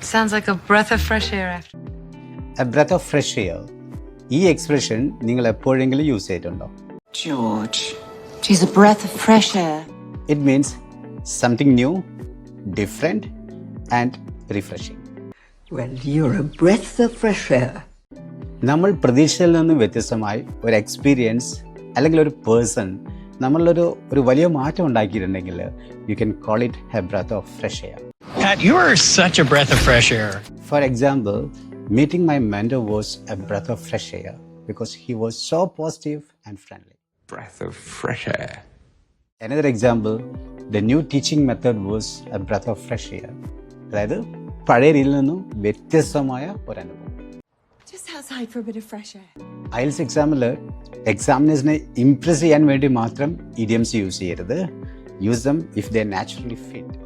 Sounds like a breath of fresh air after. A breath of fresh air. ഈ expression നിങ്ങൾ എപ്പോഴെങ്കിലും use ചെയ്തിട്ടുണ്ടോ? George, she's a breath of fresh air. It means something new, different and refreshing. Well, you're a breath of fresh air. നമ്മൾ പ്രതീക്ഷയിൽ നിന്നും വ്യത്യസ്തമായി ഒരു experience അല്ലെങ്കിൽ ഒരു പേഴ്സൺ നമ്മളൊരു വലിയ മാറ്റം ഉണ്ടാക്കിയിട്ടുണ്ടെങ്കിൽ you can call it a breath of fresh air. Pat, you are such a breath of fresh air. For example, meeting my mentor was a breath of fresh air because he was so positive and friendly. Breath of fresh air. Another example, the new teaching method was a breath of fresh air. അതായത് പഴയ രീതിയിൽ നിന്നും വ്യത്യസ്തമായ ഒരു അനുഭവം. Just outside for a bit of fresh air. IELTS എക്സാമിൽ എക്സാമിനേഴ്സിനെ Impress ചെയ്യാൻ വേണ്ടി മാത്രം ഇഡിയംസ് യൂസ് ചെയ്യരുത്. Use dum if they naturally fit.